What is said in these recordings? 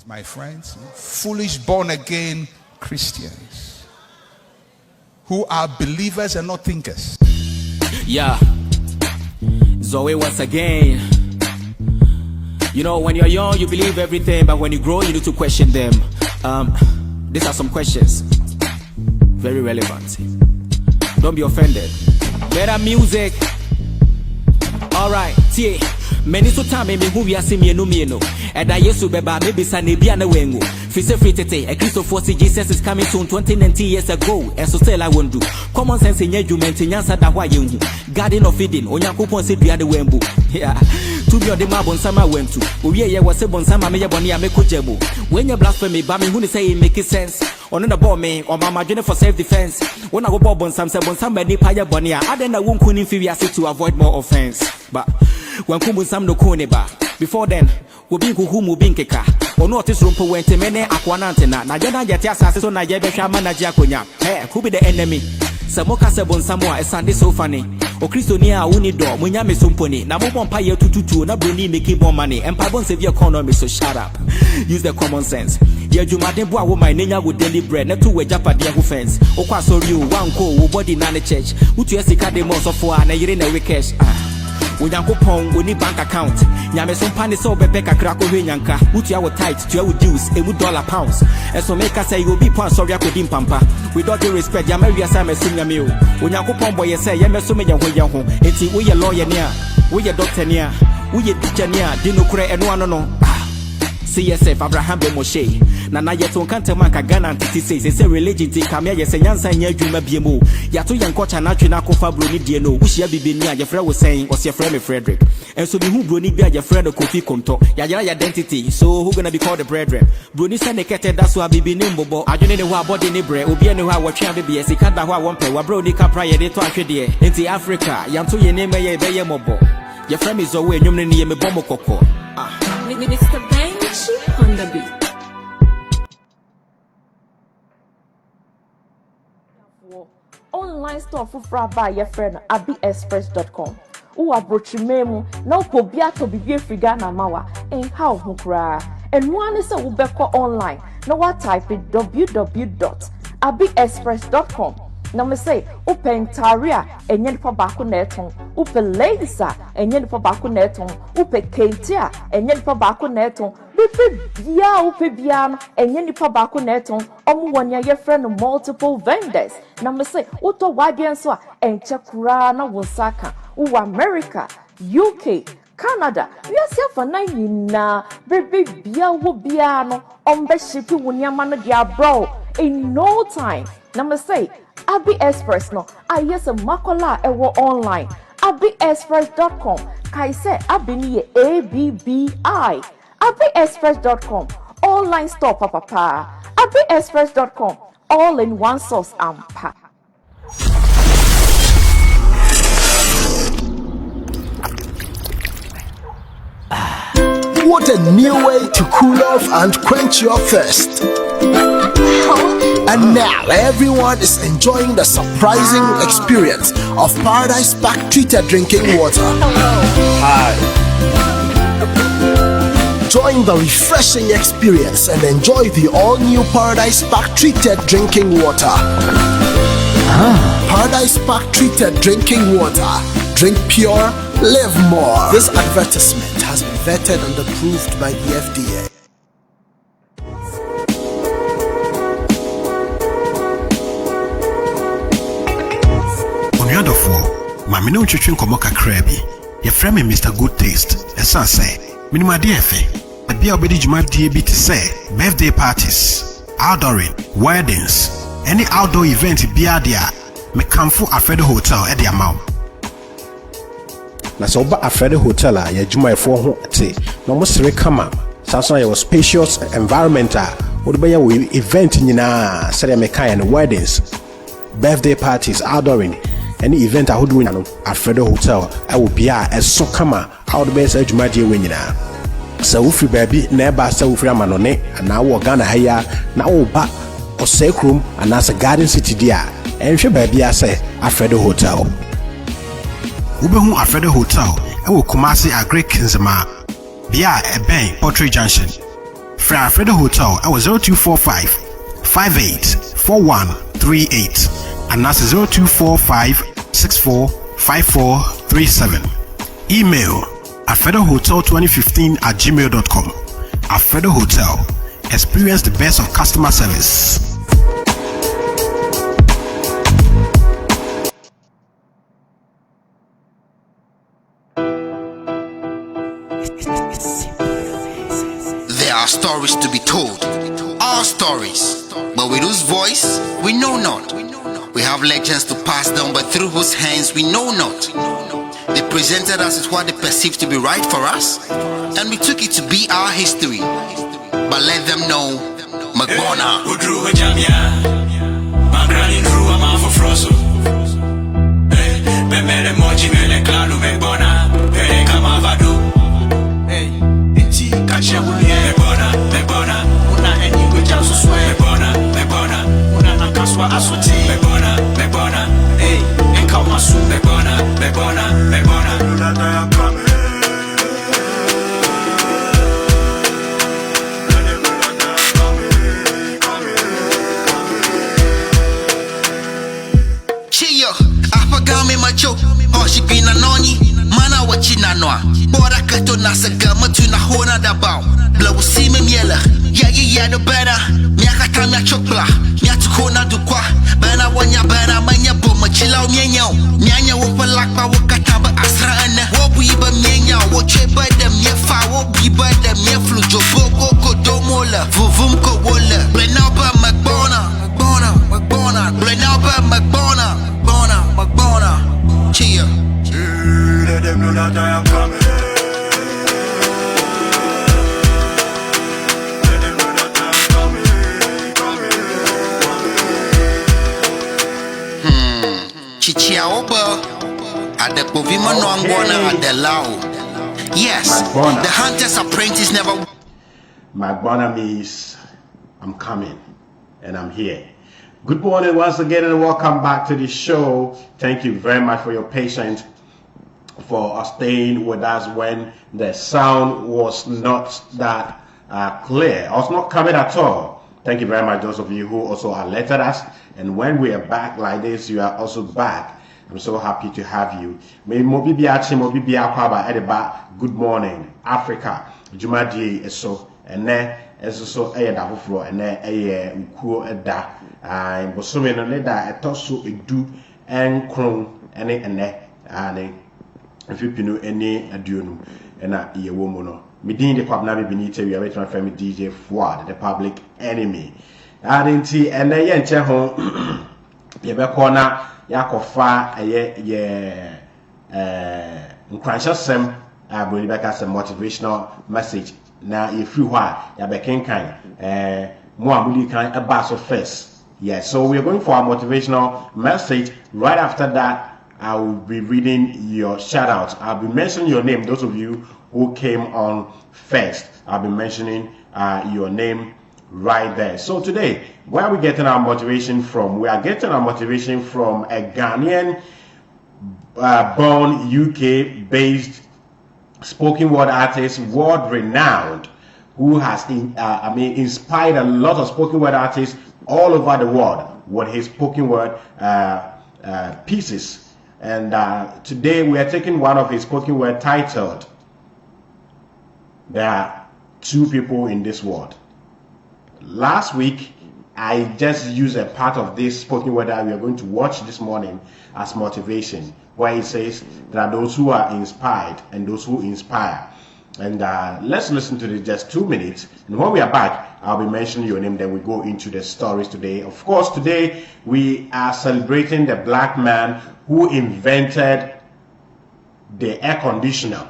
my friends, foolish born-again Christians who are believers and not thinkers. Yeah, Zoe once again. You know, when you're young, you believe everything, but when you grow, you need to question them. These are some questions, very relevant. Don't be offended. Better music. All right, tie. Many so time me who we are seeing no. And I used to be maybe Sanibia na wengu. Fise free tete. A Christopher Jesus is coming soon 20 years ago. And so still I won't do. Common sense in judgment in answer that why you garden of feeding. Onyankopon said we are the wembu. Yeah. To be on the map on sama went to. We was a bon sama me bonia me kujebo. When you blasphemy, but me who say it make sense. On the ball me or my journey for self-defense. When I go bob on some somebody paya bonia, I then I won't inferiority to avoid more offense. But when kumbun sam no koneba. Before then, we be who be keka. Or not this room for when mene aquanantena. Na jana jatia sasso na jebesha manager konya. Hey, who be the enemy? Samoka sebon samoa is Sunday so funny. O Christonia unido, munyame sumponi. Na mobon paye tututu, na bruni making more money. And pabon save your economy, so shut up. Use the common sense. Yeah, you might have my nenya with daily bread, not to wage up at their fence. O kwa so you, one co, body nana church. Who to esika de most of one, and you're in a weekend. Unyankopon we need bank account. Nyame some pani so bebe kakra ko hwenyanka. Utu our tight to our dues, $1 pounds. And so make us say you be pound sorry akodim pampa. With all due respect, ya Mary asame sunya me o. Unyankopon boy say ye me so me yan ho. Enti we ye lawyer nia, we ye doctor nia, we ye teacher nia, di no kure eno ano no. CSF Abraham be Moshe. Na yet on can't make a Ghana and say religion take come here, yes, and Yansa and Yajuma BMO. Yatu young coach and Natrina Kofa Bruni Diano, which you be near your friend was saying, was your friend Frederick. And so be who Bruni be your friend of Kofi Konto, Yaya identity. So who gonna be called the brethren? Bruni Sanekated, that's why be nimble. I don't know how body neighbor, will be anywhere what you be as he can't have one pay, what Brody can prior to Aquadia. Into Africa, Yanto your name may be a mobile. Your friend is away, you may name a bomb coco. Mr. Bench on the beat. Online store for by your friend abiexpress.com. Who are brochi memu now pobia to be friga na mawa and how hukra. And one is a ubeko online. Now what type it www.abiexpress.com. Now me say open taria and yen for baku neton, upe laser and yen for baku neton, upe kentia and yen for baku neton, upe biano and yen for baku neton, one your friend multiple vendors. Now me say uto wadianswa and chakurana wonsaka, u America, UK, Canada, we are self for 9 na baby biano shipping wunyamana dia bro in no time. Now me say Abi Express no, I use a makola ewo online. abiexpress.com. Kai say Abi ni ABBI. abiexpress.com. Online store papa. abiexpress.com. All in one source ampa. What a new way to cool off and quench your thirst. And now everyone is enjoying the surprising experience of Paradise Park treated drinking water. Hi. Join the refreshing experience and enjoy the all-new Paradise Park treated drinking water. Paradise Park treated drinking water. Drink pure, live more. This advertisement has been vetted and approved by the FDA. Mami no chichun komo kakra bi. Ye frame Mr. Good Taste. Esan say, minima de efe. E bia obedi juma die bi te say, birthday parties, outdooring, weddings, any outdoor event bia dia, me kamfo Afredo Hotel e dia maw. Na so ba Afredo Hotel a ye juma efo ho te. No mo sere kama. Sanso ye was spacious environment a wo be ye event nyina, say me kan and weddings, birthday parties, outdooring. Any event I would win at Alfredo Hotel, I will be a so kama out the best edge my dear winning. So free baby, never so free manone, and now we're gonna hire now back or sake room and as a garden city dear. And she baby, I say Alfredo Hotel. Ubehu Alfredo Hotel, I will Kumasi a great Kinzama. Bia a bank, Portrait Junction. Fra Alfredo Hotel, our 0245 584138, and that's 0245 645437. Email alfredohotel2015@gmail.com. Alfredo Hotel, experience the best of customer service. There are stories to be told, our stories, but with whose voice we know not. We have legends to pass down, but through whose hands we know not. They presented us with what they perceived to be right for us, and we took it to be our history. But let them know, Magbona. Cheer, apagame macho, oshipina noni, mana wachina noa. Bora kato nasaga matuna hona dabao. Blow sime miela, yeah no better. Miaka tamia chokla, miatu kona dukwa. Bana wanya bana manya boma chila mienyo. Mianya wopa lakba wakataba asra ane. Wobu iba mienya, wocheba dem yefa, wobu iba dem yeflu jobo ko domola. Vuvum ko wola, blenaba magbona. Blenaba magbona. Magbona, cheer. Let them know that I am coming. Let them know that I am coming. Chichia oba. At the Povima no Angwana at the Lao. Yes, Magbona. The hunter's apprentice never. Magbona means I'm coming and I'm here. Good morning once again and welcome back to the show. Thank you very much for your patience, for staying with us when the sound was not that clear. I was not coming at all. Thank you very much, those of you who also alerted us. And when we are back like this, you are also back. I'm so happy to have you. Good morning, Africa. Jumadi eso ene eso da foforo ene ukuo da. Bosome no ne da etoso edu enkron ene ane afipinu ene aduonu ena yewo mu no medin de kwabna bibini we are my friend DJ Fuad, the public enemy. Adenti ene ye nche ho ye be kona yakofa ye nkwansha sem abori beka some motivational message na ye free hwa ya be kenkan mo amuli kan eba so first. Yes, so we're going for a motivational message. Right after that, I will be reading your shout outs. I'll be mentioning your name. Those of you who came on first, I'll be mentioning your name right there. So today, where are we getting our motivation from? We are getting our motivation from a Ghanaian born UK based spoken word artist, world renowned, who has inspired a lot of spoken word artists all over the world with his spoken word pieces. And today we are taking one of his spoken word titled "There Are Two People in This World." Last week I just used a part of this spoken word that we are going to watch this morning as motivation, where it says there are those who are inspired and those who inspire. And let's listen to this just 2 minutes, and when we are back, I'll be mentioning your name, then we go into the stories today. Of course, today we are celebrating the black man who invented the air conditioner,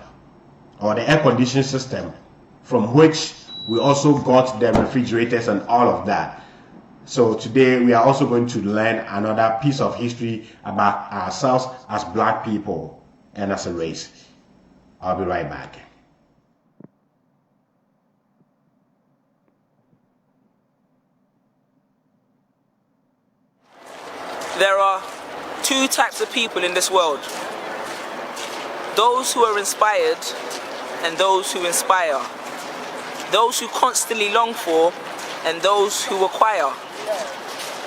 or the air conditioning system, from which we also got the refrigerators and all of that. So today we are also going to learn another piece of history about ourselves as black people and as a race. I'll be right back. There are two types of people in this world: those who are inspired and those who inspire. those who constantly long for, and those who acquire.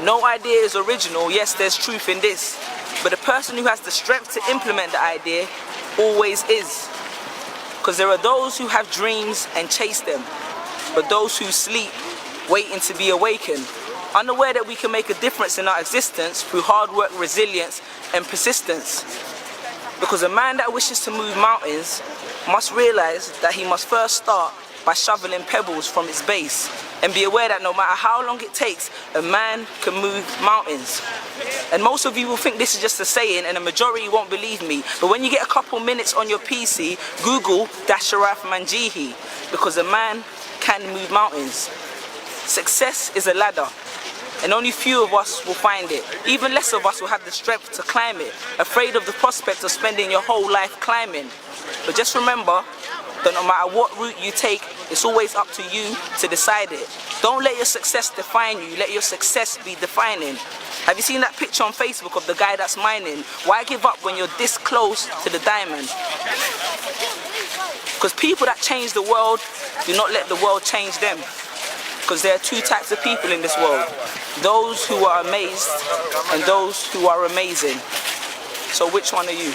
No idea is original. Yes, there's truth in this, but the person who has the strength to implement the idea always is. Because there are those who have dreams and chase them, but those who sleep waiting to be awakened, unaware that we can make a difference in our existence through hard work, resilience and persistence. Because a man that wishes to move mountains must realize that he must first start by shoveling pebbles from its base, and be aware that no matter how long it takes, a man can move mountains. And most of you will think this is just a saying, and the majority won't believe me, but when you get a couple minutes on your PC, Google Dasharaf Manjihi, because a man can move mountains. Success is a ladder, and only few of us will find it. Even less of us will have the strength to climb it, afraid of the prospect of spending your whole life climbing. But just remember that no matter what route you take, it's always up to you to decide it. Don't let your success define you, let your success be defining. Have you seen that picture on Facebook of the guy that's mining? Why give up when you're this close to the diamond? Because people that change the world do not let the world change them. Because there are two types of people in this world. Those who are amazed and those who are amazing. So which one are you?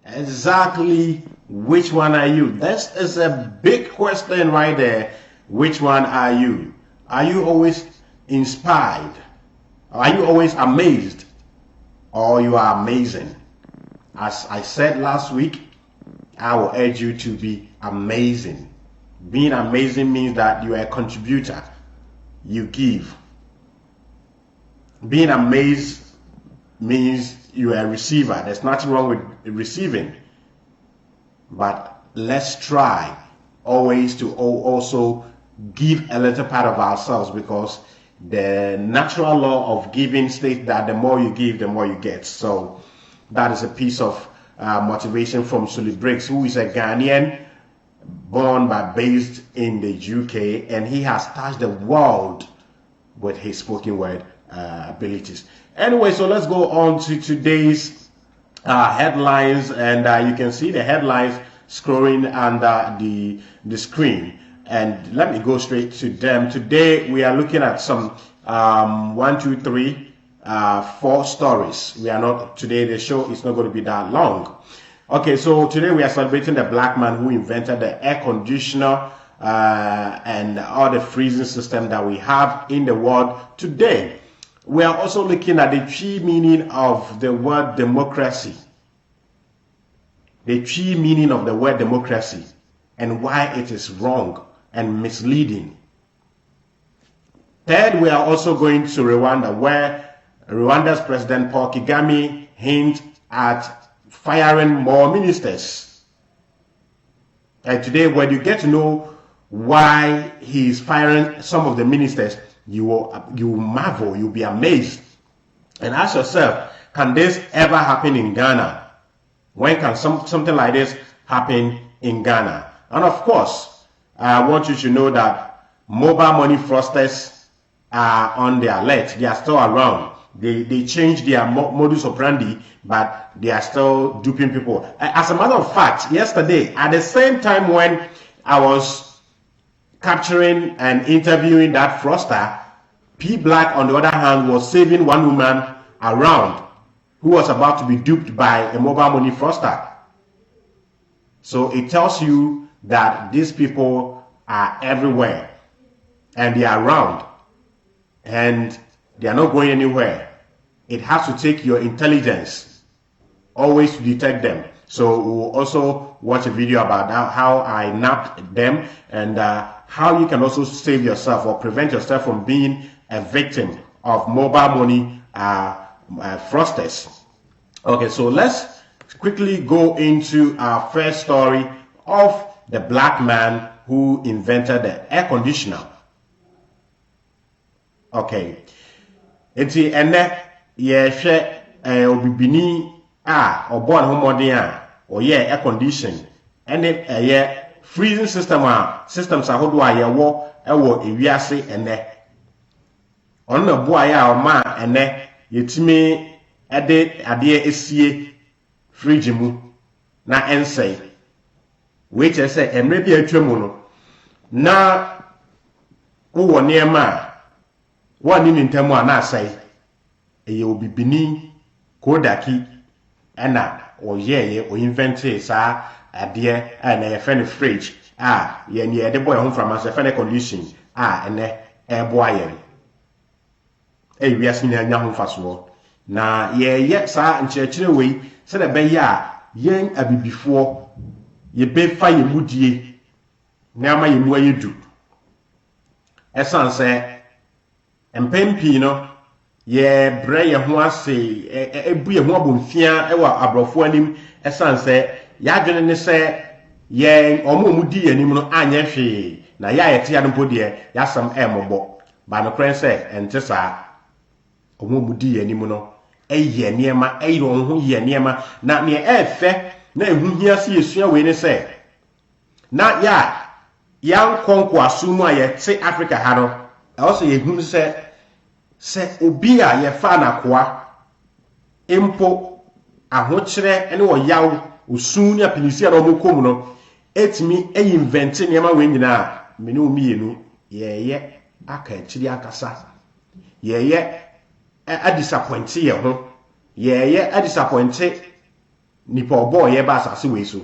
Exactly, which one are you? That is a big question right there. Which one are you? Are you always inspired? Are you always amazed? Or you are amazing? As I said last week, I will urge you to be amazing. Being amazing means that you are a contributor. You give. Being amazed means you are a receiver. There's nothing wrong with receiving. But let's try always to also give a little part of ourselves, because the natural law of giving states that the more you give, the more you get. So that is a piece of motivation from Sully Briggs, who is a Ghanaian born but based in the UK, and he has touched the world with his spoken word abilities. Anyway, so let's go on to today's headlines, and you can see the headlines scrolling under the screen, and let me go straight to them. Today we are looking at some 4 stories. We are not today, the show is not going to be that long. Okay, so today we are celebrating the black man who invented the air conditioner and all the freezing system that we have in the world today. We are also looking at the true meaning of the word democracy. The true meaning of the word democracy and why it is wrong and misleading. Third, we are also going to Rwanda, where Rwanda's President Paul Kagame hints at firing more ministers. And today, when you get to know why he is firing some of the ministers, you will marvel, you'll be amazed, and ask yourself, can this ever happen in Ghana? When can something like this happen in Ghana? And of course, I want you to know that mobile money fraudsters are on the alert. They are still around. They changed their modus operandi, but they are still duping people. As a matter of fact, yesterday, at the same time when I was capturing and interviewing that fraudster, P Black, on the other hand, was saving one woman around who was about to be duped by a mobile money fraudster. So it tells you that these people are everywhere and they are around and they are not going anywhere. It has to take your intelligence always to detect them. So we'll also watch a video about how I nabbed them, and how you can also save yourself or prevent yourself from being a victim of mobile money fraudsters. Okay, so let's quickly go into our first story of the black man who invented the air conditioner. Okay, enti ene ye hwe obibini obon homodin oye air condition ene freezing systems ahodo ayewo ewo ewiase ene ono bo aya o ma ene yetimi ade esie fridge mu na ensei we che say emre bi atwemu no na wo niema wani nintemu anasai eye obibini kodaki ena oyeye o invente sa ade na ye fene fridge ye ni ede boy ho from as fene condition ene ebo aye wiase ni anya ho faso na ye sa nkyerɛkyerɛ wei sɛ da bɛyɛ a yen abibifo ye be fa ye mudie na ama ye mu ayedu esan sɛ empempi no ye bre ye ho ase ebu ye ho abomfia ewa abrofo anim esan sɛ ya adwene ne sɛ ye omumudi anim no anya hwe na ya yete ya mpo de ya sam emobɔ ba no kren sɛ ente saa omumudi anim no eye niema eyiro ho ye niema na ne efe na ehu hia se yesua we ne sɛ na ya konko asumu a ye te Africa ha no also ye hu sɛ obi a ye fa na koa empo ahokyere ene wo yaw osun ni apinisia na omokom no etimi invent niema we nyina mene omienu ye aka akiri akasa ye a disappoint ye ho ye a disappoint nipa obo ye ba asase we so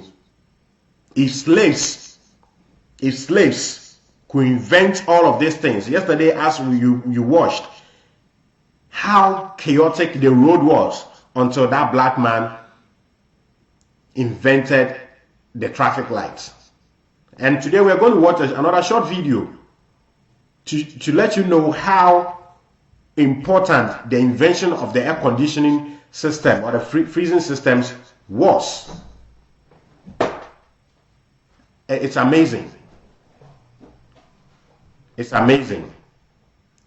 if slaves could invent all of these things. Yesterday as you watched how chaotic the road was until that black man invented the traffic lights. And today we're going to watch another short video to let you know how important the invention of the air conditioning system or the freezing systems was. It's amazing. It's amazing.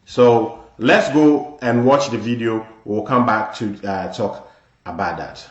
So let's go and watch the video. We'll come back to talk about that.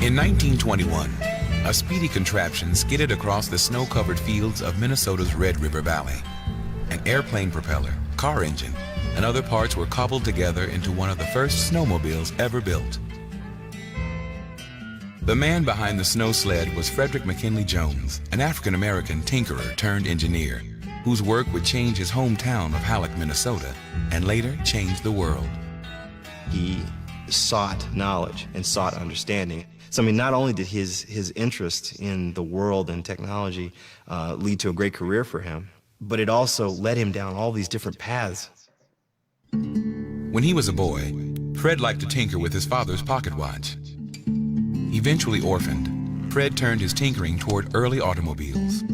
In 1921, a speedy contraption skidded across the snow-covered fields of Minnesota's Red River Valley. An airplane propeller, car engine, and other parts were cobbled together into one of the first snowmobiles ever built. The man behind the snow sled was Frederick McKinley Jones, an African-American tinkerer turned engineer, whose work would change his hometown of Halleck, Minnesota, and later change the world. He sought knowledge and sought understanding. So I mean, not only did his interest in the world and technology lead to a great career for him, but it also led him down all these different paths. When he was a boy, Fred liked to tinker with his father's pocket watch. Eventually orphaned, Fred turned his tinkering toward early automobiles.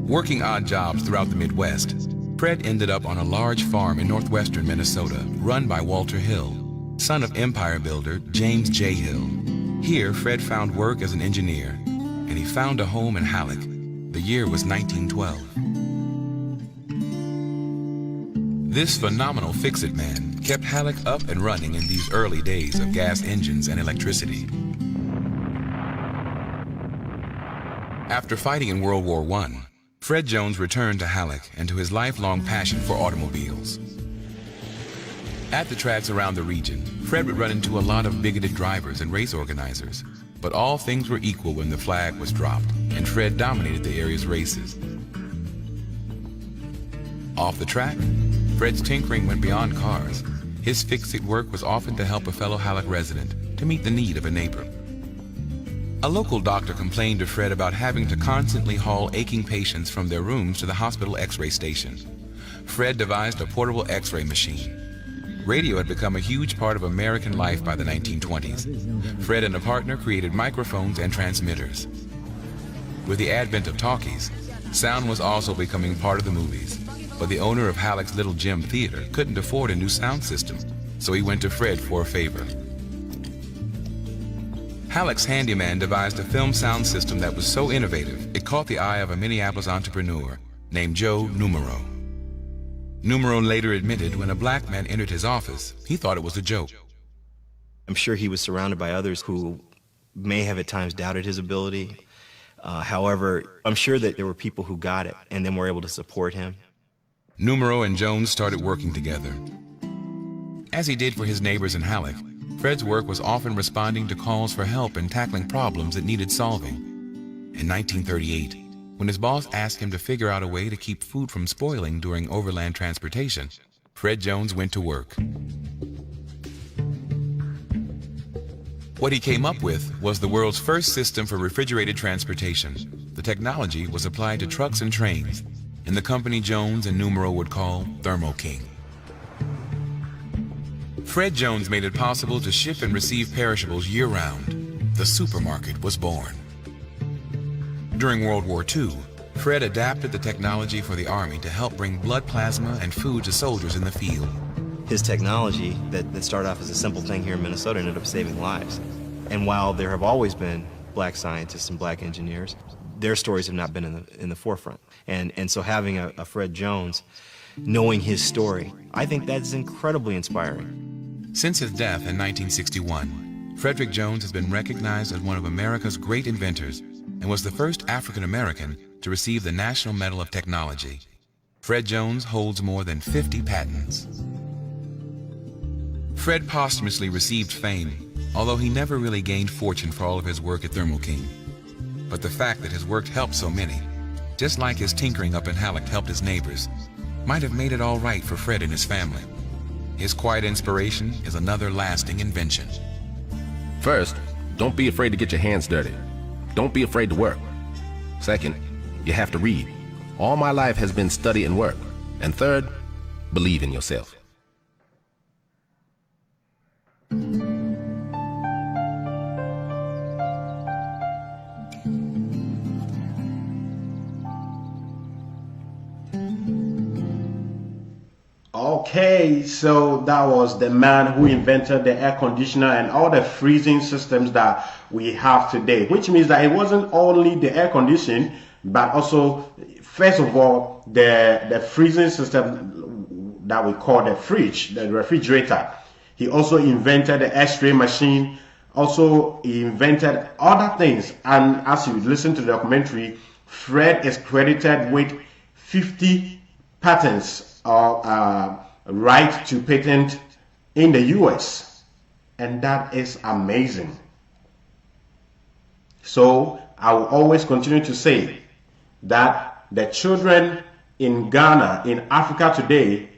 Working odd jobs throughout the Midwest, Fred ended up on a large farm in northwestern Minnesota run by Walter Hill, son of empire builder James J. Hill. Here, Fred found work as an engineer, and he found a home in Halleck. The year was 1912. This phenomenal fix-it man kept Halleck up and running in these early days of gas engines and electricity. After fighting in World War I, Fred Jones returned to Halleck and to his lifelong passion for automobiles. At the tracks around the region, Fred would run into a lot of bigoted drivers and race organizers, but all things were equal when the flag was dropped, and Fred dominated the area's races. Off the track, Fred's tinkering went beyond cars. His fix-it work was often to help a fellow Halleck resident to meet the need of a neighbor. A local doctor complained to Fred about having to constantly haul aching patients from their rooms to the hospital x-ray station. Fred devised a portable x-ray machine. Radio had become a huge part of American life by the 1920s. Fred and a partner created microphones and transmitters. With the advent of talkies, sound was also becoming part of the movies, but the owner of Halleck's Little Gym Theater couldn't afford a new sound system, so he went to Fred for a favor. Halleck's handyman devised a film sound system that was so innovative, it caught the eye of a Minneapolis entrepreneur named Joe Numero. Numero later admitted when a black man entered his office, he thought it was a joke. I'm sure he was surrounded by others who may have at times doubted his ability. However, I'm sure that there were people who got it and then were able to support him. Numero and Jones started working together. As he did for his neighbors in Halleck, Fred's work was often responding to calls for help and tackling problems that needed solving. In 1938, when his boss asked him to figure out a way to keep food from spoiling during overland transportation, Fred Jones went to work. What he came up with was the world's first system for refrigerated transportation. The technology was applied to trucks and trains, in the company Jones and Numero would call Thermo King. Fred Jones made it possible to ship and receive perishables year-round. The supermarket was born. During World War II, Fred adapted the technology for the Army to help bring blood plasma and food to soldiers in the field. His technology that started off as a simple thing here in Minnesota ended up saving lives. And while there have always been black scientists and black engineers, their stories have not been in the forefront. And so having a Fred Jones, knowing his story, I think that's incredibly inspiring. Since his death in 1961, Frederick Jones has been recognized as one of America's great inventors and was the first African American to receive the National Medal of Technology. Fred Jones holds more than 50 patents. Fred posthumously received fame, although he never really gained fortune for all of his work at Thermo King. But the fact that his work helped so many, just like his tinkering up in Halleck helped his neighbors, might have made it all right for Fred and his family. His quiet inspiration is another lasting invention. First, don't be afraid to get your hands dirty. Don't be afraid to work. Second, you have to read. All my life has been study and work. And third, believe in yourself. Okay, so that was the man who invented the air conditioner and all the freezing systems that we have today, which means that it wasn't only the air conditioning, but also, first of all, the freezing system that we call the fridge, the refrigerator. He also invented the X-ray machine. Also, he invented other things. And as you listen to the documentary, Fred is credited with 50 patents or right to patent in the US, and that is amazing. So I will always continue to say that the children in Ghana, in Africa today,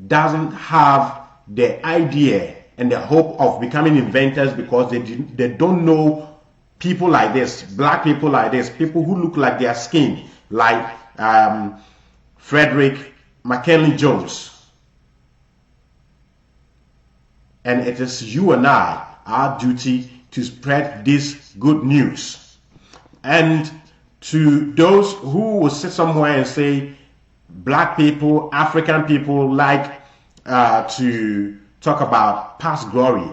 doesn't have the idea and the hope of becoming inventors because they don't know people like this, black people like this, people who look like their skin, like Frederick McKinley Jones. And it is you and I, our duty to spread this good news. And to those who will sit somewhere and say black people, African people like to talk about past glory,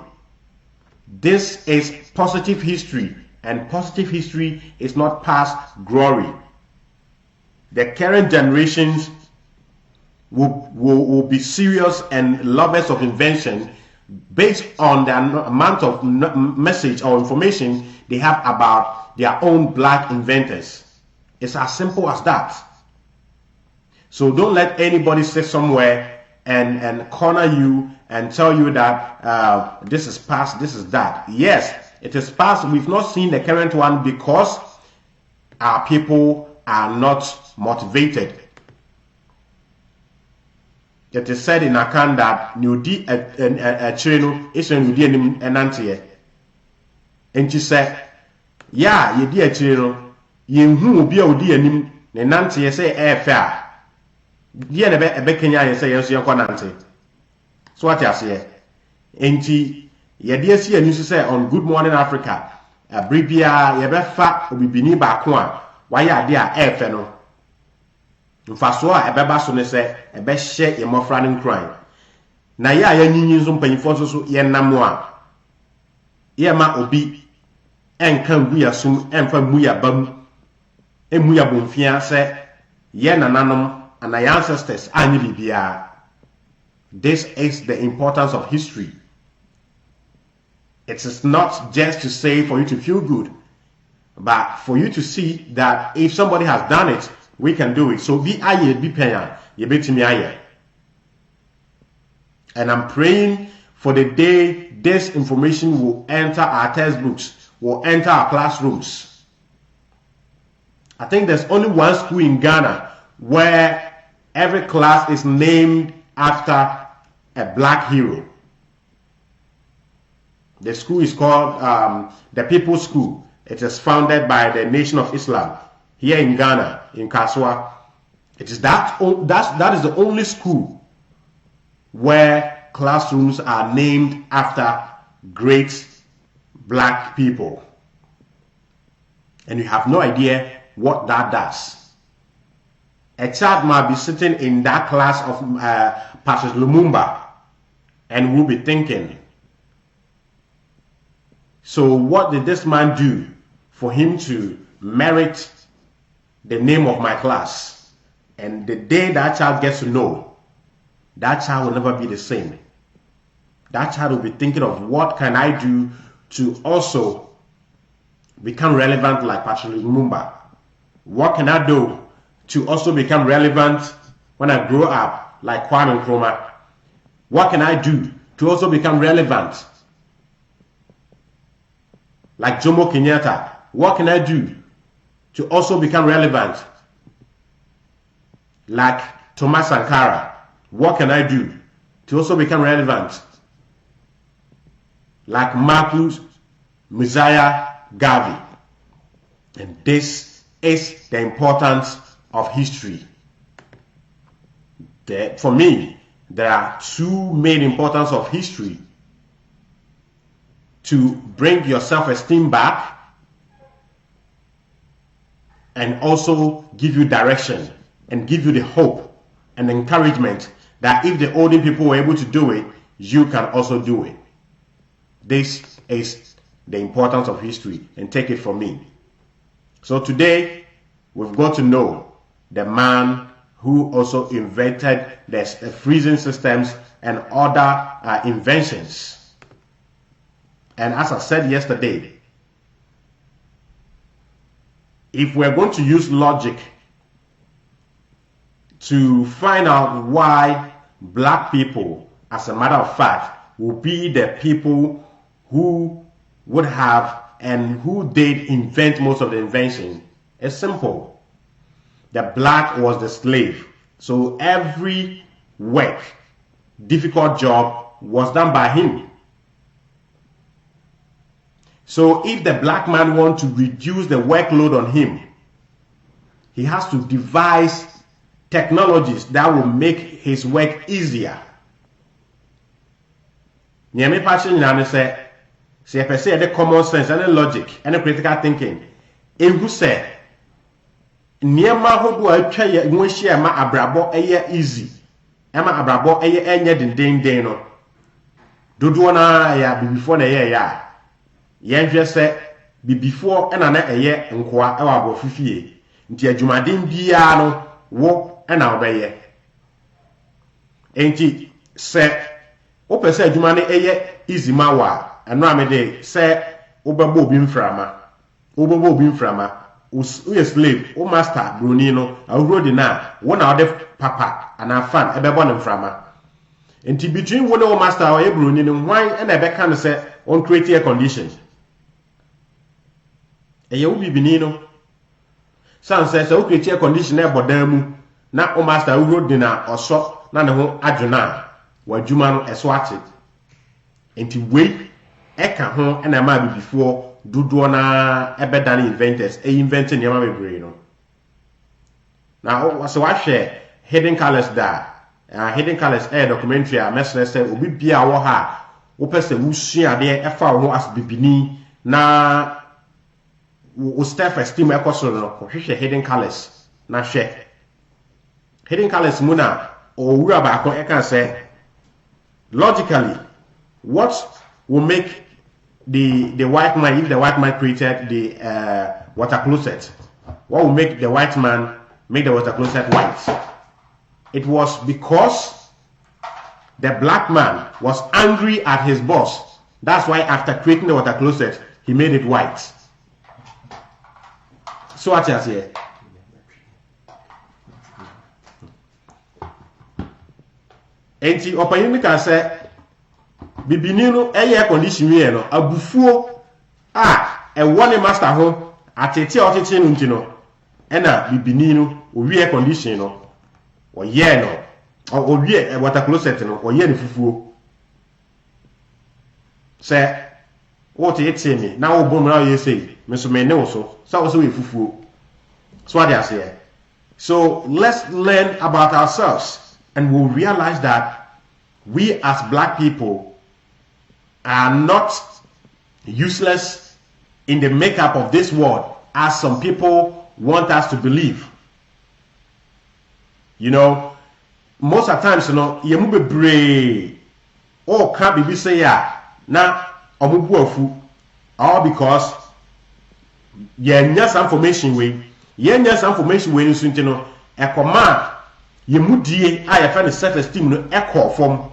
this is positive history, and positive history is not past glory. The current generations will be serious and lovers of invention based on the amount of message or information they have about their own black inventors. It's as simple as that. So don't let anybody sit somewhere and corner you and tell you that this is past, this is that. Yes, it is past. We've not seen the current one because our people are not motivated. It is said in Akan that Nudi Chino is when you did enantie. And she said, yeah, you dear Chino, you who be a dear nim, Nancy say air fair. Dear a Bekenya say, yes, you're Quananti. So what I say, and she, ye dear see, and you say on Good Morning Africa, a bribia, ye be fat, will be near Bakwan, why are dear air feno. Mfasoa ebeba so ne se ebe hye yemofra ne nkran na ye ayanyinyin so mpanyifo so ye namo a ye ma obi enka ngu yasum emfa mu ya bam emu ya bomfia se ye nananom and our ancestors any bibia. This is the importance of history. It is not just to say for you to feel good, but for you to see that if somebody has done it, we can do it. So be aye, be paya, ye beti me aye. And I'm praying for the day this information will enter our textbooks, will enter our classrooms. I think there's only one school in Ghana where every class is named after a black hero. The school is called the People's School. It is founded by the Nation of Islam here in Ghana, in Kaswa. It is that is the only school where classrooms are named after great black people. And you have no idea what that does. A child might be sitting in that class of Pastor Lumumba and will be thinking, so what did this man do for him to merit the name of my class? And the day that child gets to know, that child will never be the same. That child will be thinking of what can I do to also become relevant like Patrick Lumumba? What can I do to also become relevant when I grow up like Kwame Nkrumah? What can I do to also become relevant like Jomo Kenyatta? What can I do to also become relevant like Thomas Sankara? What can I do to also become relevant like Marcus Messiah Garvey? And this is the importance of history. For me, there are two main importance of history: to bring your self-esteem back and also give you direction and give you the hope and encouragement that if the older people were able to do it, you can also do it. This is the importance of history, and take it from me. So today, we've got to know the man who also invented the freezing systems and other inventions. And as I said yesterday, if we're going to use logic to find out why black people, as a matter of fact, will be the people who would have and who did invent most of the invention, it's simple. The black was the slave. So every work, difficult job was done by him. So if the black man wants to reduce the workload on him, he has to devise technologies that will make his work easier. Nyame passion nyame say the common sense and logic and critical thinking. Ehu say niema hodo atwa ye nwehia ma abrabo eye easy. Ema abrabo eye enye denden no. Dodo na ya before na ye ya. Yenhwe se before ena na eye nkoa e wa bofifie. Nti adwumaden bia no wo ena obeye. Enti se opese adwuma ne eye easy ma wa eno amede se obebo obi mframa o slave o master broni no awro di na wo na ode papa ana fan ebebo ne mframa. Enti between wo na o master o broni no hwan na ebe kan se on create a condition eye wo bibini no san se o create a condition e bodan mu na o master awro di na oso na ne ho adwena wadwuma no eso ate. Enti we eka ho na ma before dodo na ebedane inventors inventing yama bebre no. Now so I share Hidden Colors da Hidden Colors documentary a mesre say obi bia wo ha wo pese wo sua de efa wo as bibini na wo self-esteem ekoso no ko hwehwe Hidden Colors na hwe Hidden Colors mu na o wura ba ko eka say logically what will make the white man, if the white man created the water closet, what will make the white man make the water closet white? it was because the black man was angry at his boss. That's why after creating the water closet, he made it white. So what you say? Enti opanyini ka say bibini no air condition we no abufuo e wone master ho atete otete no ntino e na bibini no owie air condition no oye no owie water closet no oye ne fufuo say what you tell me na wo bom na you say me so me ne wo so we fufuo. So what they say. So let's learn about ourselves. And we'll realize that we as black people are not useless in the makeup of this world as some people want us to believe. You know, most of the times, you know, you move a brave or can't be say ya na omubuafu all because you need some information we you know a command ye mudie a ye fa ne self-esteem no echo from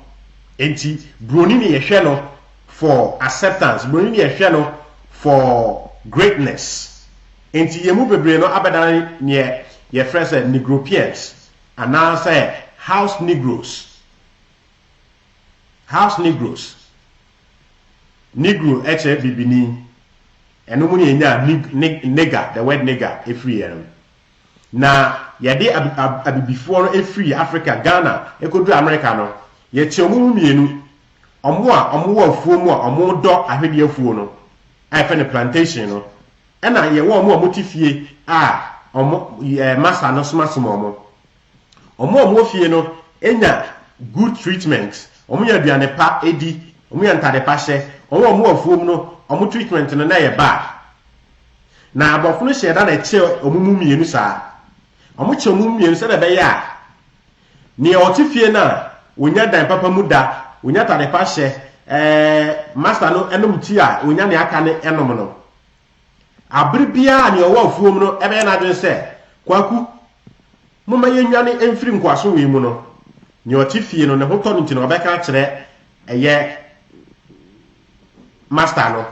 enti broni ne ye hwe no for acceptance, broni ne ye hwe no for greatness. Enti ye mu bebre no abedan ne ye friends Negropeans and now say house negroes. Negro eche bibini eno mu ne nya nigger, the word nigger every year. Na yede abibifo no efiri Africa, Ghana, ekodu America no ye che omu mienu omo afuo mu a omo do ahwede afuo no afa ne plantation no na ye wo omo motifie omo master no somasomo omo fie no enya good treatment, omo ya aduane pa edi, omo ya ntade pa hye, omo afuo mu no omo treatment no na ye ba na abofo no hye da na che omo mienu saa omo che omo mienu se na be ya ne otifie na wonya dan papa mu da wonya tade pa hye master no enom ti a wonya ne aka ne enom no abere bia ne owo afuo mu no ebe na adwen se kwaku moma yenwane emfiri nkwaso we mu no ne otifie no ne ho tonu nti no obeka kire eye master no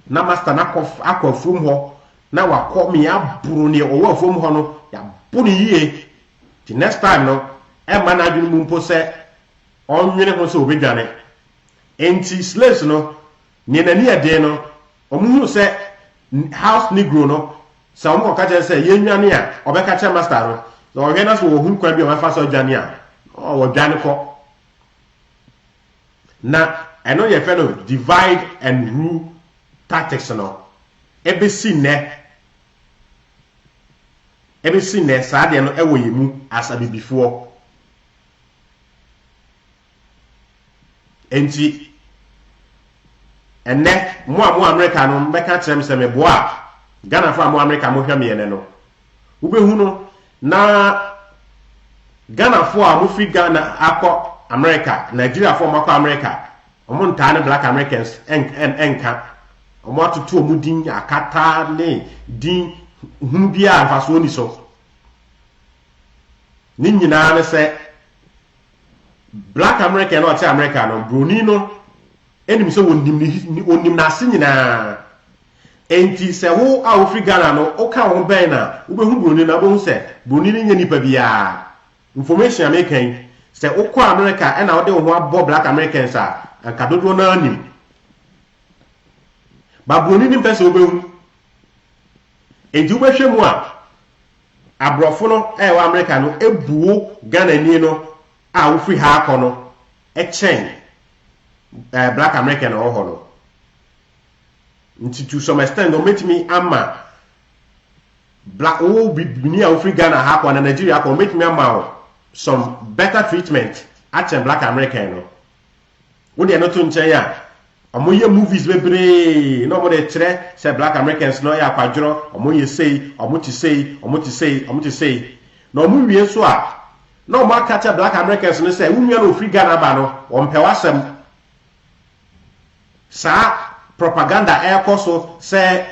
na master na akwafuom ho na wakomi aburu ne owo afuom ho no ya buru yie the next time no e ma na adwene mu mpo se onwene ho se obedwane enti slaves no ne nani ade no omuhu se house negro no sa omo ka je se yenwane a obeka che master no so ogena so wo hu kwa bi o ma fa so dwane a o wo dwane ko na eno ye fe no divide and rule tactics no ebesi ne saa de no ewo yemu asabi before enti enne mo America no mbeka kire me se me boa Ghana fa mo America mo hwa me ene no ubehu no na Ghana fo a mo fi Ghana akọ America, Nigeria fo makọ America omo ntaa ne black Americans enka omo atutu omo din akata ne din hu bia faso ni so ni nyina ne se black American no ati America no broni no enim se wonim na ase nyina enti se wo a wo fi Ghana no o ka wo ben na wo behu broni na bo se broni ni nya nipa bia information American se o ko America e na wo de wo abo black Americans a anka dodo na anim ba broni ni pese wo behu enti wo behwe mu a abrofo no wo America no ebuo Ghana ni no a wo fi ha akọ no chen black American ho no nti to some extent no make me ama black bini a wo fi Ghana ha akọ na Nigeria akọ make me ama some better treatment at black American no wo de no to nchen ya omoye movies bebre no mo de kire say black Americans no ya kwadworo omoye sei omo ti sei no mo wie so a no ma catch black Americans no say wunua no free Ghana ba no ompewasem sa propaganda ekoso say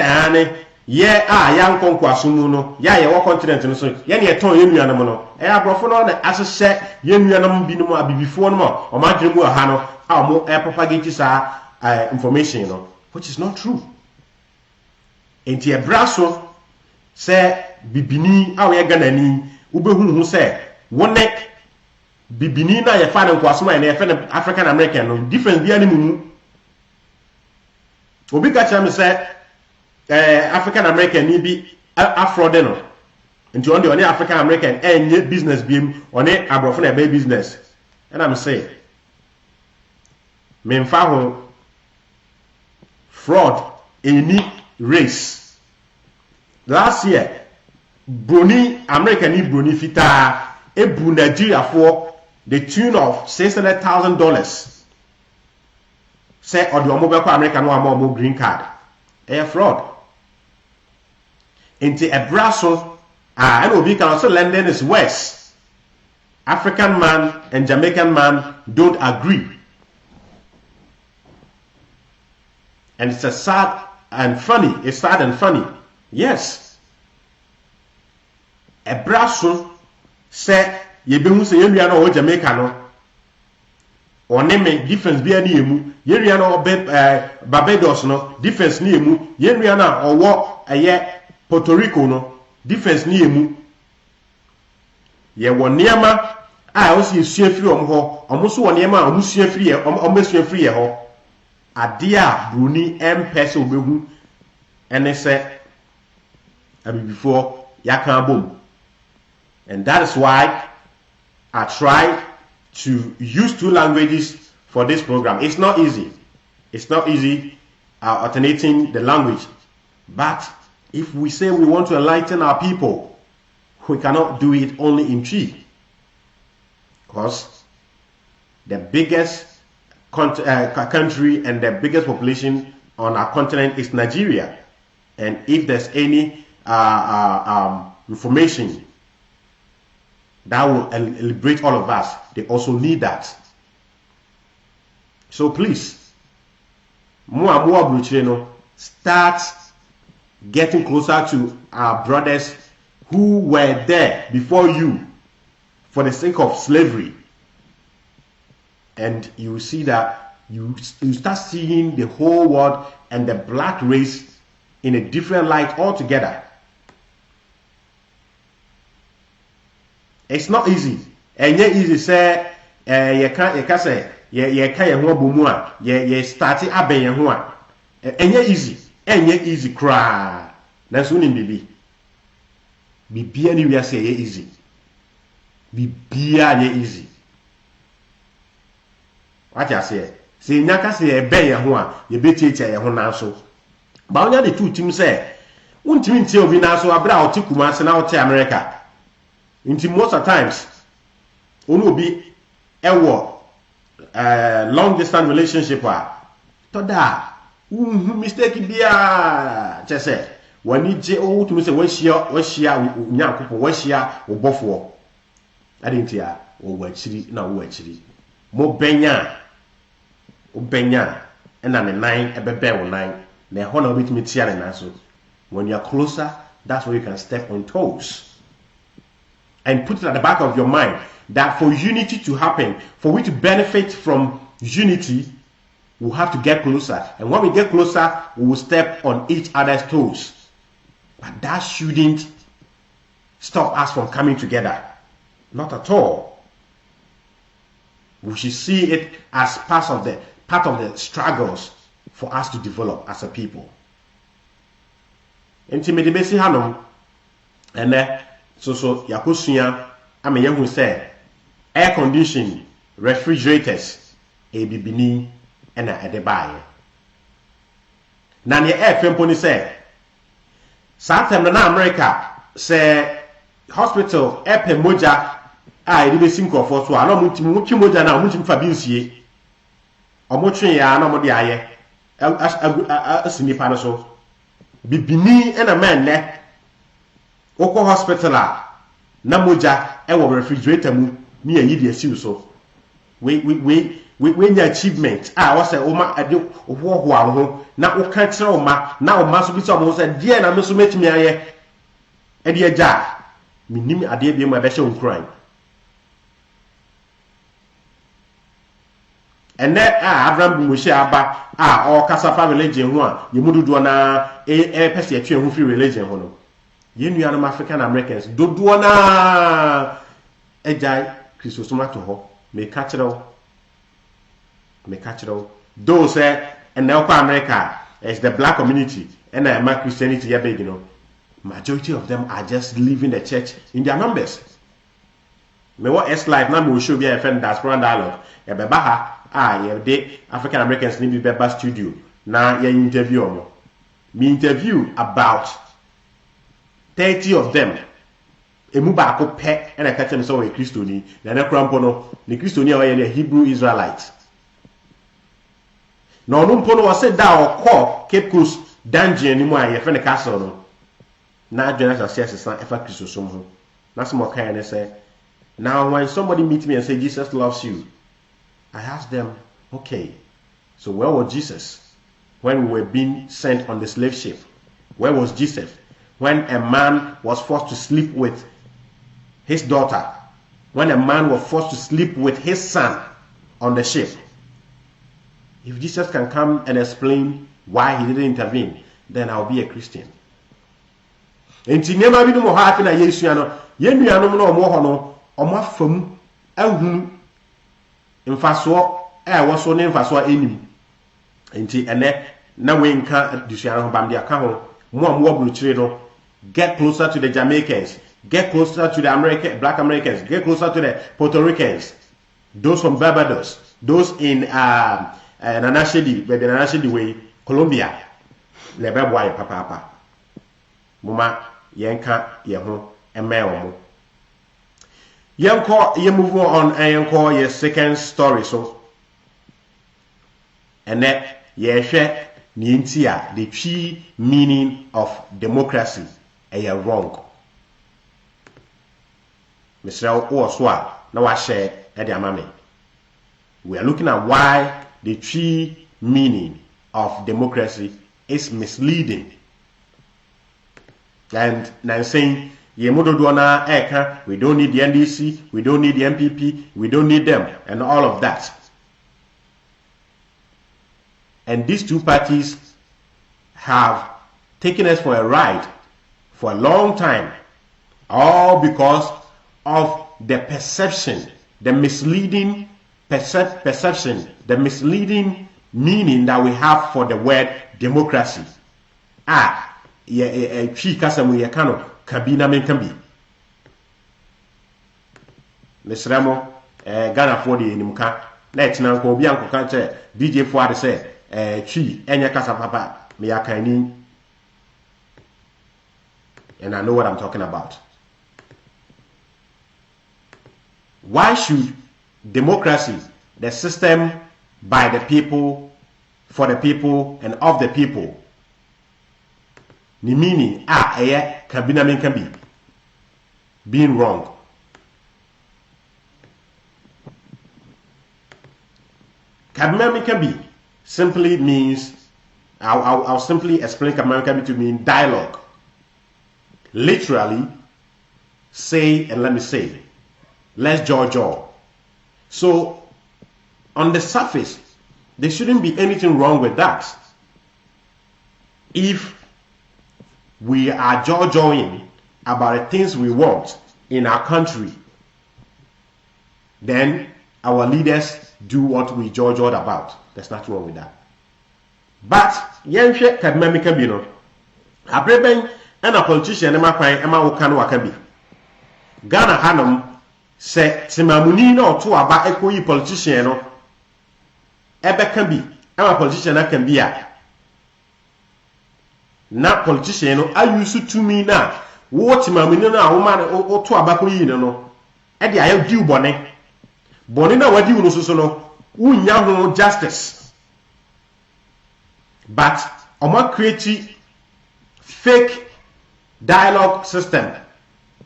ani ya nkonko asumu no ya ye wo continent no so ye ne eton ye nuanam no abrofo no na asese ye nuanam bi no mu abibifo no o ma dwemu ha no a mo propagate sa information no, which is not true. Enti ebraso se bibini a we Ghanani ubehu se wone bibini na ye fa na nkwasoma na ye fa na African American no difference bi ani mu obi ka cha me se African American ni bi afro de no nti on the African American enye business bi on abrofo na be business and I'm say me mfa ho fraud any race. Last year Brony American ni Brony fita ebu Nigeria for the tune of $600,000 say or the mobile American one more green card a fraud into a brasso and obi can also London is west. African man and Jamaican man don't agree, and it's a sad and funny. It's sad and funny. Yes, a brasso say ye be hu say ye nua no Jamaica no one me difference bi ani emu ye nua no Barbados no difference ni emu ye nua na owo eye Puerto Rico no difference ni emu ye woniema a o si esua firi ho omo so woniema a omo sua firi ye omo sua firi ye ho ade a bruni empese obehu ene se abibifo yakan bom. And that is why I try to use 2 languages for this program. It's not easy. It's not easy alternating the language. But if we say we want to enlighten our people, we cannot do it only in 3. Because the biggest country and the biggest population on our continent is Nigeria. And if there's any information that will liberate all of us, they also need that. So please, start getting closer to our brothers who were there before you for the sake of slavery, and you see that you start seeing the whole world and the black race in a different light altogether. It's not easy. And yet easy say you can say you can ho bomu a you start aben ho a enye easy cry. That's when bibi ani we say easy. Bibia ye easy. What you say? Say nyaka say ebe ye ho a ye betietia ye ho na so. Ba onya the two team say untimi ntie obi na so abra otikuma se na ote America. Inti most of times onu bi ewo long distance relationship toda mistake bia chese wani je o tumi se wahia nyankopon wahia obofo adentia wo wachiri na wo wachiri mo benya na ne nine ebebe wo nine na ho na obetumi tia ne na so. When you are closer, that's where you can step on toes. And put it at the back of your mind that for unity to happen, for we to benefit from unity, we'll have to get closer. And when we get closer, we will step on each other's toes. But that shouldn't stop us from coming together. Not at all. We should see it as part of the struggles for us to develop as a people. Intimidation hanom and so yakosua ame yehu say air conditioning refrigerators ebibini na edebaye na ne air femponi say satem na America say hospital epe moja a edi besim krofo so ana mutim moja na mutim fa binsie omotwe ya na mode aye asinipa no so bibini na men ne oko hospital na moja e wo refrigerator mu ni ayi de asiu so we when your achievement was a woman at the war now we can't tell ma now must be someone said dear and I'm so much me a dear jack minim a dear be my best own crime and then Abraham Mushaba or Casafa religion one you mudu na a person who free religion one you know African Americans do na a jai Christosoma to ho me catch it all. Those and now America is the black community and my Christianity you know majority of them are just leaving the church in their numbers. Me what S life now will show be a friend diaspora dialogue e be ba the African Americans need be be studio na ya interview me interview about 30 of them emu ba ko pe and I catch them so a Christian na na krampo no the Christian o ye Hebrew Israelite. No mpono was said that or call Cape Coast dungeon anymore a friend castle no na join us as san efa Christosum ho na some kind say now when somebody meet me and say Jesus loves you I ask them okay so where was Jesus when we were being sent on the slave ship? Where was Jesus when a man was forced to sleep with his daughter, when a man was forced to sleep with his son on the ship? If Jesus can come and explain why he didn't intervene, then I'll be a Christian. Enti nyema bi no mo hafi na Yesu ano, ye nuanom no mo ho no, omo afam ahu mfaso wo so ne mfaso enim. Enti ene na we nka dusuano ho bam de aka ho, mo amwo bruchire no, get closer to the Jamaicans, get closer to the black Americans, get closer to the Puerto Ricans, those from Barbados, those in Nanashedi way, Colombia. Lebe boy papa. Muma yenka yeho emeo. Yenko ye move on and yenko ye second story so. And that ye share nientia the true meaning of democracy a wrong. Mr. Oswa na wa share e dia mame. We are looking at why the true meaning of democracy is misleading. And now saying, we don't need the NDC, we don't need the MPP, we don't need them, and all of that. And these two parties have taken us for a ride for a long time, all because of the perception, the misleading perception, the misleading meaning that we have for the word democracy. Chi kasamu ya kano kabina menkambi. Mesramo Ghana for the inimka na etina nko obi anko kan che DJ for ade say chi enya kasa papa me yakani. And I know what I'm talking about. Why should democracy, the system by the people, for the people, and of the people, ni meaning kabina men can be being wrong? Kabina men can be simply means I'll simply explain kabina can be to mean dialogue. Literally, say and let me say. Let's jaw. So, on the surface, there shouldn't be anything wrong with that. If we are jawing about the things we want in our country, then our leaders do what we jawed about. There's nothing wrong with that. But, yenhwe kadimamika bi no, abreben and a politician ema wokano wakabi. Ghana hanum se timamuni no to aba ekoyi politician no ebe kan bi ama politician na kan bi a na politician no ayusu tumi na wo timamuni no a wo ma o to aba koyi no e de ayo diu bone na wadi no so no unya ho justice, but omo create fake dialogue system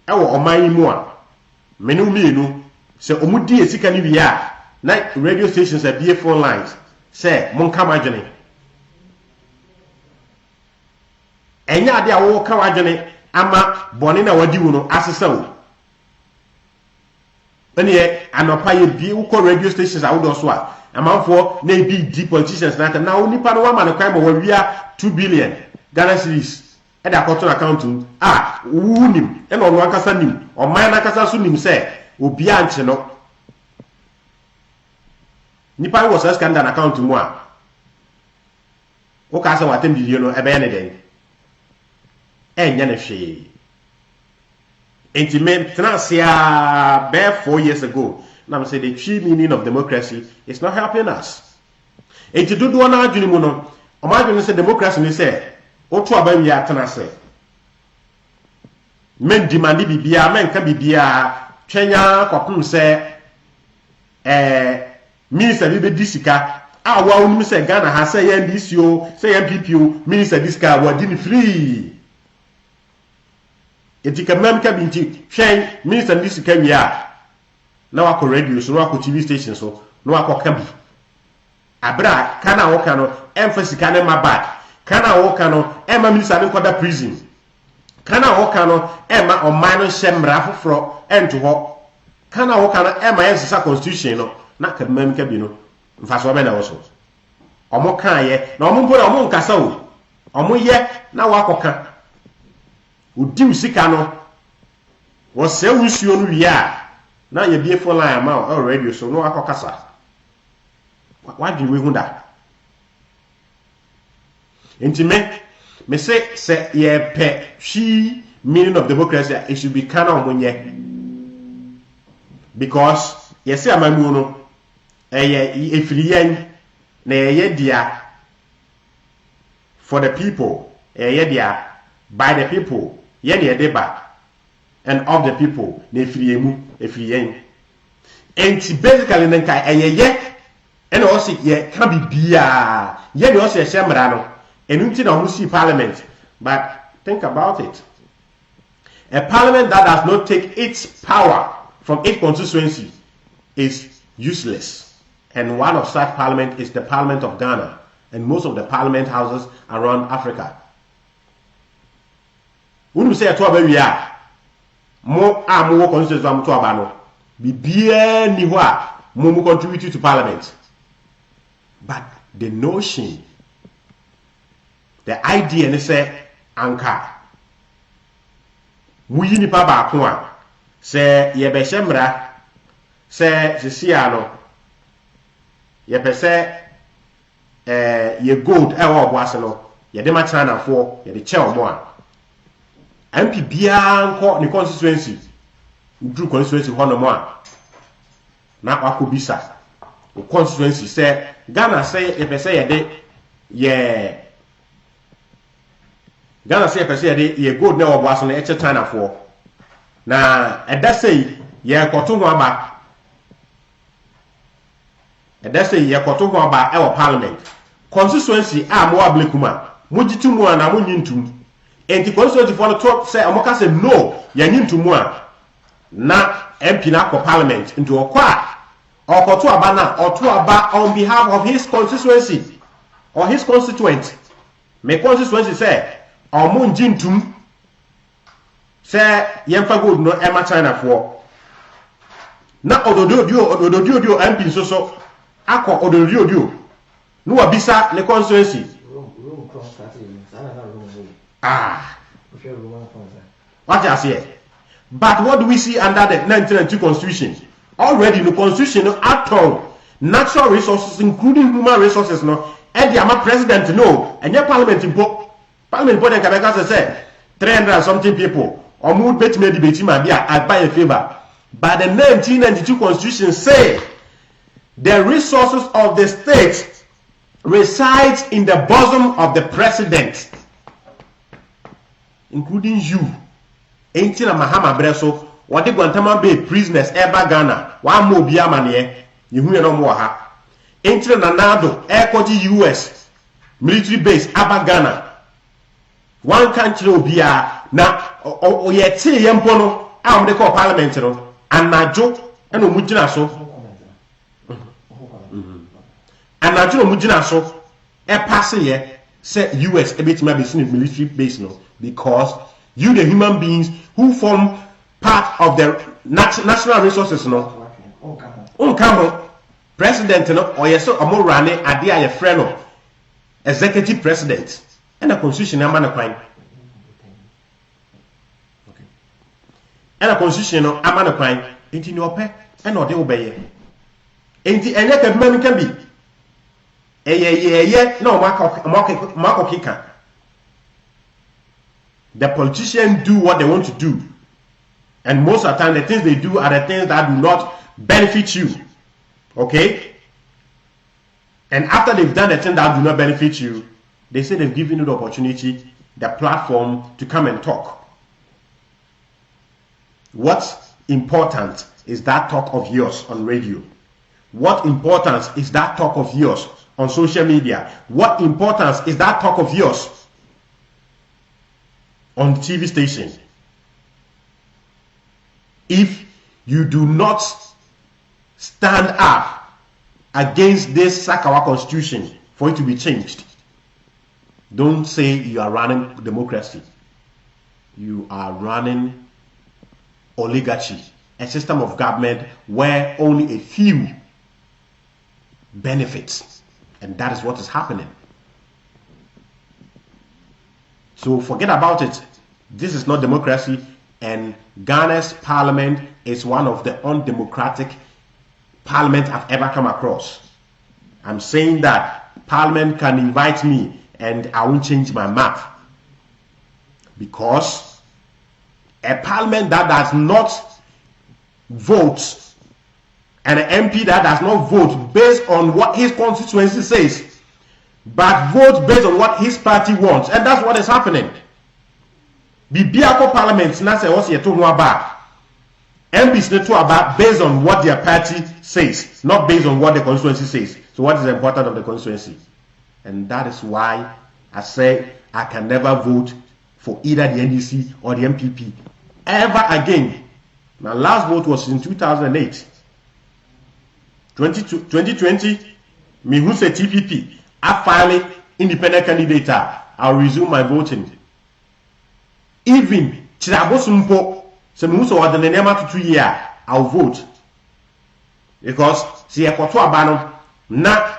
ewo oman mu a menu se omudi esika ni bia na radio stations are be phone lines say mon come adwene enya ade a wo ka wadwene ama bone na wadi wu no asesa wo ene anopa ye bi wo ko radio stations a wo do so a amanfo na bi di politicians na na onipa no wa ma ne kwan mo wia 2 billion Ghana cedis e da koto account wunim e no akasa nim o man akasa so nim say obi anche no nipa wo sas kan da account mu a o ka sa watem di no e be ne den enya ne hwe intimate transia be 4 years ago now say the true meaning of democracy is not helping us enti dodo na adwene mu no o ma adwene say democracy ni say o to aba wi atena say men demand bibia men ka bibia twenya kopum say minister bi be disika a wa onim say Ghana ha say NDC o say MPP o minister disika wa di ni free etika memka binti twen minister disika wi a na wa ko radio so na wa ko TV station so na wa ko kambi abra kana wo kano emphasis kana ma bad kana wo kano ema minister ne koda prison kana wo kano ema o man no shemra foforo ento ho kana wo kano ema yesisa constitution no na ka memka bi no mfa so be na wo so omo kan ye na omo mpora omo nkasa wo omo ye na wa koka odi usika no wo se wusuo no wi a na ye bie for line ma o radio so no akokasa wa dwi we hunda enti me say ye pe she meaning of democracy it should be kana omonye because ye say amamu no efiriyen na ye dia for the people ye dia by the people ye ne deba and of the people na efiriyen enti basically nka ye and also ye can be bia ye ne also shemra no enunti na ho see parliament but think about it a parliament that does not take its power from its constituency is useless and one of such parliament is the Parliament of Ghana and most of the parliament houses around Africa. When you say to aba wi a mo amu constituency am to aba no bibia ni ho a mo contribute to parliament. But the notion, the idea, they say, anka. Muyi nipa ba ko a say ye be shemra say sisiano ye pese ye gold e wo boase no ye de ma China fo ye de che omo a MP bia nko ni constituency ndru constituency ho no mo a na akobisa o constituency say Ghana say ye pese ye de ye Ghana say pese ye de ye gold na wo boase no e che China fo na eda say ye koto ho aba eda say ye koto ho aba e wo parliament constituency a mo ablekuma mo gitumu a na mo nyintum enti constituency for the talk say amoka say no ye nyintumu a na MP na ko parliament into okwa okoto aba na oto aba on behalf of his constituency or his constituent me constituency say omo njintum say yemfa gold no ema China for na ododio MP so akọ ododio no wabisa le constituency what I say. But what do we see under the 1992 constitution? Already the constitution at all natural resources including human resources no and the president no and your parliament in the Quebec say 300 and something people or mood bet me debate ma be I buy a favor. But the 1992 constitution say the resources of the state resides in the bosom of the president, including you. Ain't na Mahama Breso, what the Guantanamo Bay prisoners ever Ghana, one more Biamanie, you no more ha. Ain't na Nado, Air US, military base, Abba Ghana. One country will be a na o yet say Yampono, I'm the call parliament, and na joke and Mujina so. and Najuno Mujina so a passing here say US a bit maybe seen military base no, because you the human beings who form part of the national resources no. Come president no or yes so amo rane ade aye friend no executive president and a constitution na man kwan. Okay. And a constitution no amana kwan enti ni ope e na ode obeye. Enti enye ka bima mi kan bi. Eye na o kika. The politicians do what they want to do. And most of the time the things they do are the things that do not benefit you. Okay? And after they've done the thing that do not benefit you, they say they've given you the opportunity, the platform to come and talk. What's important is that talk of yours on radio. What importance is that talk of yours on social media? What importance is that talk of yours on the TV station? If you do not stand up against this Sakawa constitution for it to be changed, don't say you are running democracy. You are running oligarchy, a system of government where only a few benefits, and that is what is happening. So forget about it. This is not democracy, and Ghana's parliament is one of the undemocratic parliaments I've ever come across. I'm saying that parliament can invite me and I won't change my map, because a parliament that does not vote and an MP that does not vote based on what his constituency says, but vote based on what his party wants, and that's what is happening. Bibiako parliament na say what's yeto ho aba. MPs need to about based on what their party says, not based on what the constituency says. So what is the importance of the constituency? And that is why I say I can never vote for either the NDC or the MPP ever again. My last vote was in 2008. 2020, me who say TPP, I finally independent candidate. I'll resume my voting. Even Chirabosumpo, some who saw the name to 2 years, I'll vote. Because see a koto abano na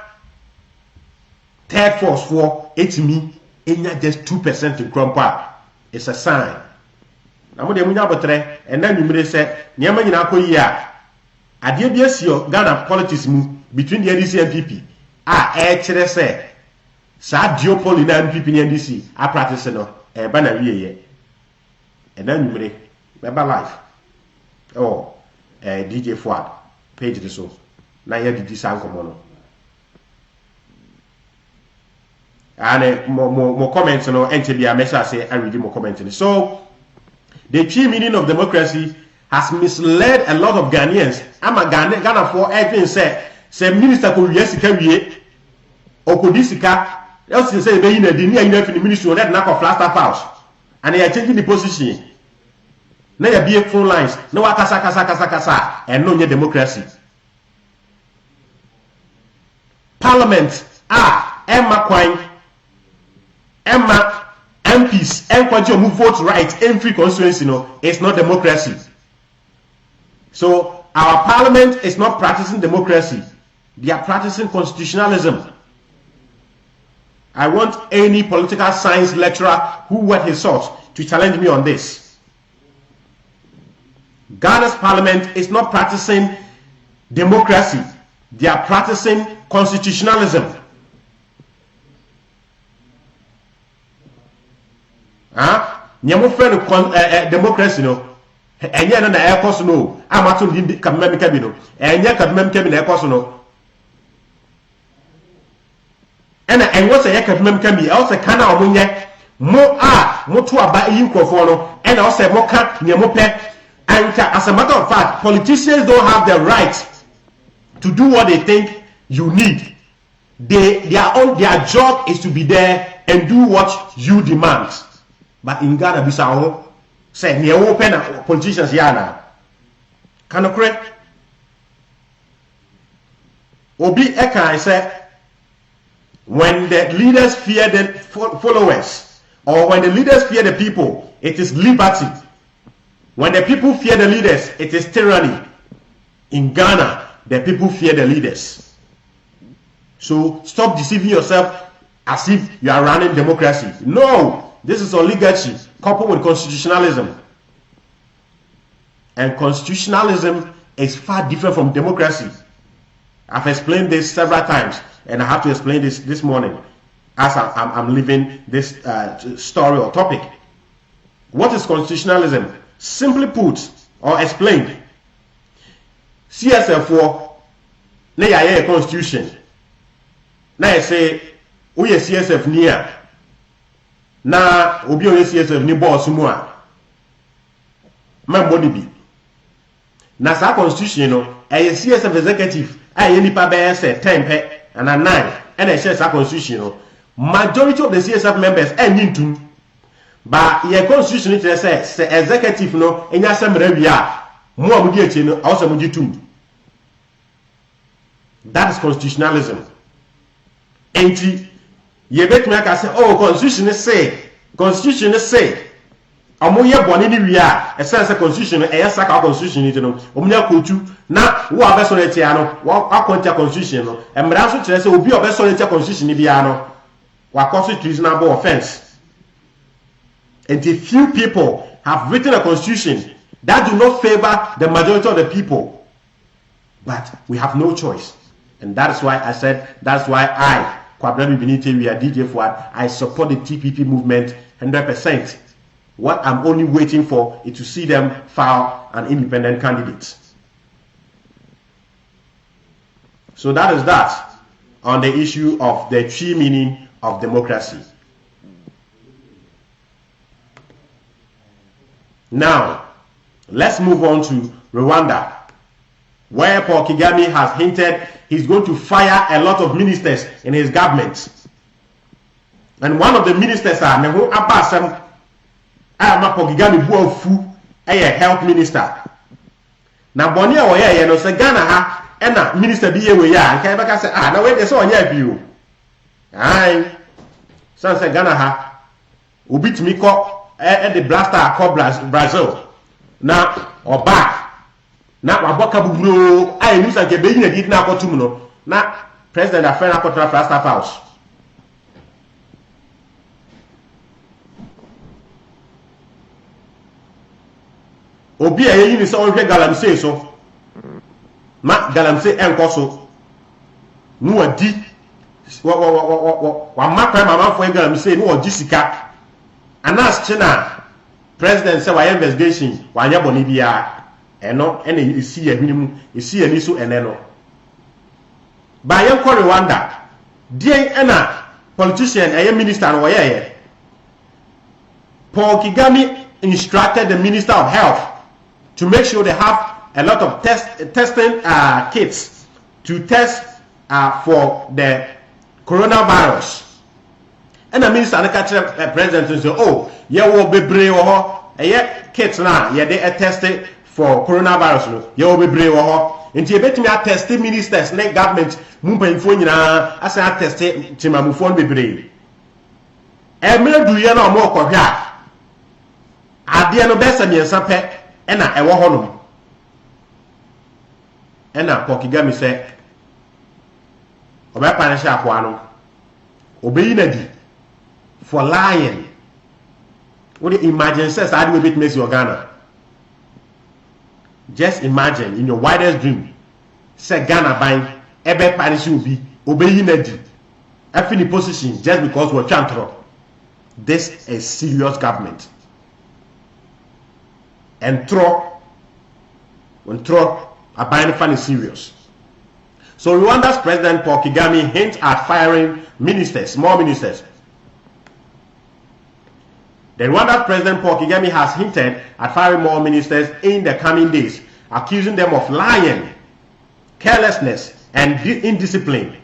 third force for 8 me in just 2% in Krompa. It's a sign. Namu de munya botre and then you say nyama nyina ko yia ade bia sio Ghana politics mu between the NDC and NPP kire say sa duopoly na NPP and NDC a practice no e ba na wiye and then you remember life DJ Fuad page this so na here the design komo no and more comments no NTB message say I read more comments. So the true meaning of democracy has misled a lot of Ghanaians. I'm a Ghana for everything say minister ko wiye sika wiye okodi sika else say be in the ministry that na for plaster house and they are changing the position. Now you be phone lines. No kasa and no democracy. Parliament Emma MPs who vote right in free constituency, it's not democracy. So our parliament is not practicing democracy. They are practicing constitutionalism. I want any political science lecturer who worth his salt to challenge me on this. Ghana's parliament is not practicing democracy. They are practicing constitutionalism. Nyamo friend democracy no enye na air course no amato ndi kabimem kabi no enye kabimem kabi na air course no ena enwo se ye kabimem kabi e o se kana omunye mo to aba yi nkofo no ena o se mo ka nyamo pe anka. As a matter of fact, politicians don't have the right to do what they think you need. Their job is to be there and do what you demand. But in Ghana, Bissau say near open politicians yana. Can you correct? Obi Eka say When the leaders fear the followers, or when the leaders fear the people, it is liberty. When the people fear the leaders, it is tyranny. In Ghana, the people fear the leaders. So stop deceiving yourself as if you are running democracy. No, this is oligarchy coupled with constitutionalism. And constitutionalism is far different from democracy. I've explained this several times, and I have to explain this morning as I'm leaving this story or topic. What is constitutionalism? Simply put or explained, CSF4 na ya constitution. Na you say we CSF near na obi o CSF ni boss mu a man body bi. Na sa constitution no CSF executive a nipa be say 10 pe and 9 and share sa constitution no. Majority of the CSF members nintum. But your constitution it says executive no enya semra wi a mo amudi echi no awso amudi tum. That is constitutionalism. Enti ye betumi aka say oh constitution say amoye bone ni wi a essence constitution e saka constitution ni no omunya kotu na wo abeso na tia no wo akontia constitution no emra so kire say obi obeso na tia constitution ni bia no wa constitutional offense. And a few people have written a constitution that do not favor the majority of the people. But we have no choice. And that's why I said, that's why I, Kwabrami Benite, we are DJ Fuad, I support the TPP movement 100%. What I'm only waiting for is to see them file an independent candidate. So that is that on the issue of the true meaning of democracy. Now, let's move on to Rwanda, where Paul Kagame has hinted he's going to fire a lot of ministers in his government. And one of the ministers are Nehu Abbasam, Paul Kagame Buofu, a health minister. Now, Bonia Oya, no Sagana ha, and minister be away, and Kabaka said, no way, they saw your view. Aye, San Sagana ha, Ubit Miko. And the blaster called Brazil. Now, or back. Now, Waboka Bubro, I knew that the baby did not go to Muno. Now, President Afena Contra Blaster House. Obi a yin is all Galamse so. Ma Galamse and Cosso. No a D. One map my for Galamse, no Jessica. And as China, President said, why investigation, why you Bolivia, and no, and you see a minimum, you see an issue and no. By young Rwanda, dear Anna, politician, a minister, or Paul Kagame instructed the Minister of Health to make sure they have a lot of testing kits to test for the coronavirus. And the minister and the president say, oh, yeah, will be brave or kits now, yeah, they are tested for coronavirus. No, you will be brave or into a bit me are testing ministers, like government, Mumpa phone, as I tested Timamufon be brave. And me do you know more for here? I dear no best and yes, and I walk home. And now Pokigami said, Oba Panisha Quano, obey Nadi. For lying. What do you imagine says I do a bit miss your Ghana? Just imagine in your wildest dream. Say Ghana buying ebe parish will be obeying Nedi. Every position just because we're chantro. This is serious government. And when a buying fan is serious. So Rwanda's President Paul Kagame hints at firing ministers, more ministers. The Rwanda President Paul Kagame has hinted at firing more ministers in the coming days, accusing them of lying, carelessness, and indiscipline.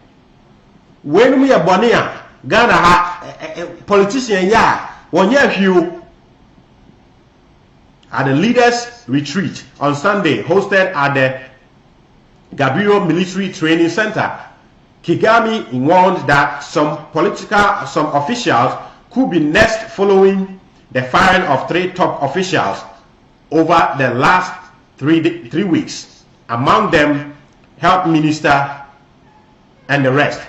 When we are Bonia, Ghana, politician, one year few at the leaders' retreat on Sunday, hosted at the Gabriel Military Training Center, Kigami warned that some officials could be next following the firing of 3 top officials over the last 3 weeks, among them health minister and the rest.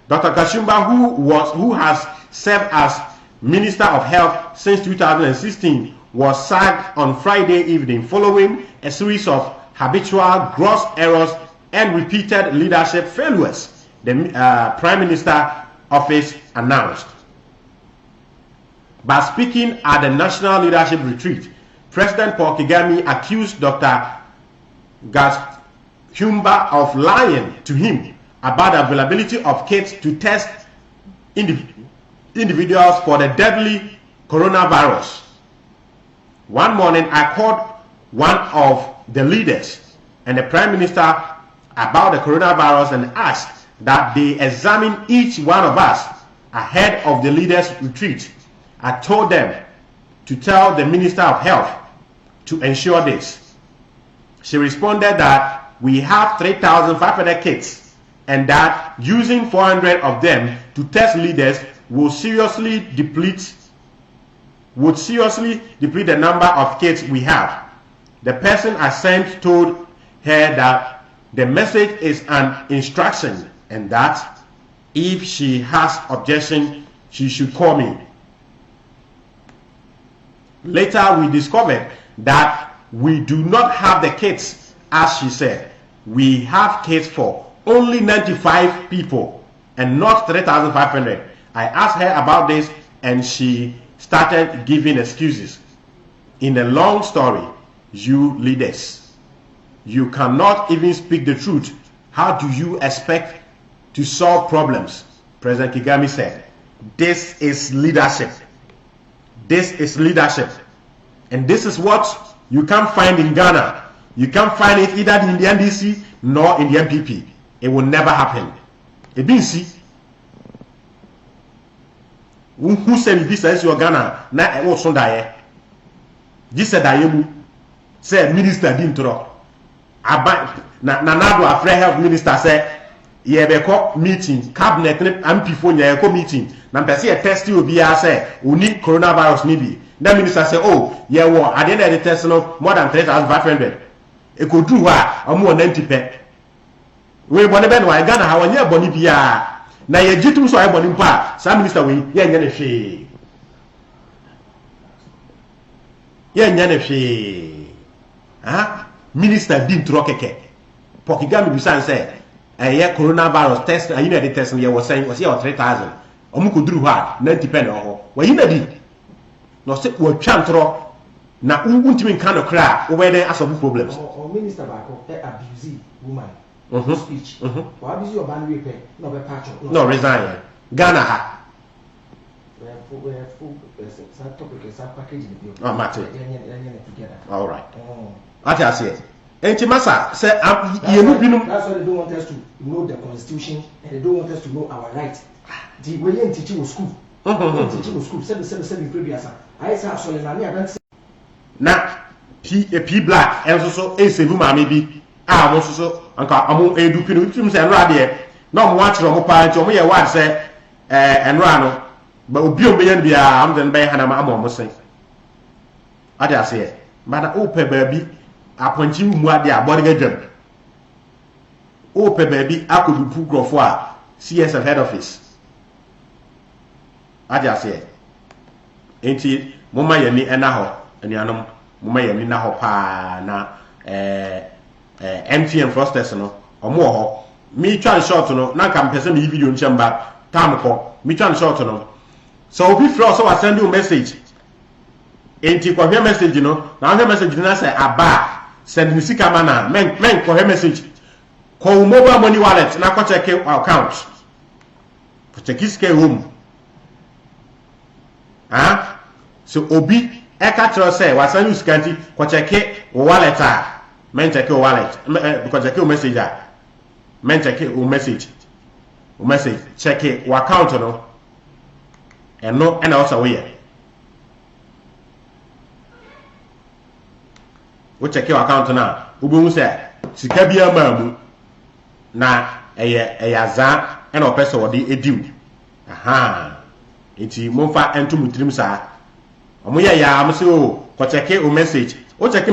Dr. Kashumba, who has served as Minister of Health since 2016, was sacked on Friday evening following a series of habitual gross errors and repeated leadership failures, the Prime Minister office announced. By speaking at the National Leadership Retreat, President Paul Kagame accused Dr. Kashumba of lying to him about the availability of kits to test individuals for the deadly coronavirus. One morning, I called one of the leaders and the Prime Minister about the coronavirus and asked that they examine each one of us ahead of the leaders' retreat. I told them to tell the Minister of Health to ensure this. She responded that we have 3,500 kits and that using 400 of them to test leaders would seriously deplete the number of kits we have. The person I sent told her that the message is an instruction and that if she has objection, she should call me. Later, we discovered that we do not have the kits, as she said. We have kits for only 95 people and not 3,500. I asked her about this and she started giving excuses. In a long story, you leaders, you cannot even speak the truth. How do you expect to solve problems? President Kagame said, this is leadership. This is leadership. And this is what you can't find in Ghana. You can't find it either in the NDC nor in the MPP. It will never happen. It means see. Who said this is your Ghana? Na e wo so dae. Ji said ayemu. Say minister di ntro. Aba na nado afre health minister say ye be ko meeting cabinet MP fo nya ko meeting. Na mpese e test obi a say oni coronavirus ni bi. That minister say oh ye wo at the end of the test no more than 3,500. E ko du ha omo 90 pe. We bone be no Ghana ha wanya boni bia. Na ye jitum so ay boni mpa sa minister we ye nya ne hwe. Ye nya ne hwe. Ah minister din tro keke. Pokigami bisan say ye coronavirus test ayi na the test ye was saying was here 3,000. Omo ko duru ha 90 pe na ho. Wa yi na di. No se wo twantro na untimi nka no kra wo be den asobu problems. O minister ba ko abuse woman. Speech. Why abuse your ban repair? No be patch. No resign. Ghana ha. We have full some topic is package in the Oh, matter. Together. All right. Ati ase. Enti masa say ye no binum. That's why they don't want us to know the constitution and they don't want us to know our rights. The way you teach in school. Teaching in school 7 previous. I say so na me adan na P black and so save mama bi a mo so anka amo edu pinu tim say enra de na mo wa kire mo pa nti mo ye wa say enra no ba obi o meyan bia am den be hana ma amo mo say ade ase mana o pe ba bi aponchi mu ade abode gadwam o pe ba bi akodu pu grofo a CSF head office ade ase enti mo ma yami ena ho enianom mo ma yami na ho pa na MTN frosters no omo ho mi twan short no na ka mpese mi video nchemba tam ko mi twan short no so obi fro so wa send you message enti ko hwe message no na hwe message na say aba send me sika mana men ko hwe message ko mobile money wallet na ko check account ko check iske home so obi eka tro say wasan use kanti ko check wallet a men check wallet because check message a men check message check account no and no and also we check account na obi say sika bia mamu na eyaza ena opese wode ediw aha enti momfa entumutirim saa omoya ya amse o ko check o message o check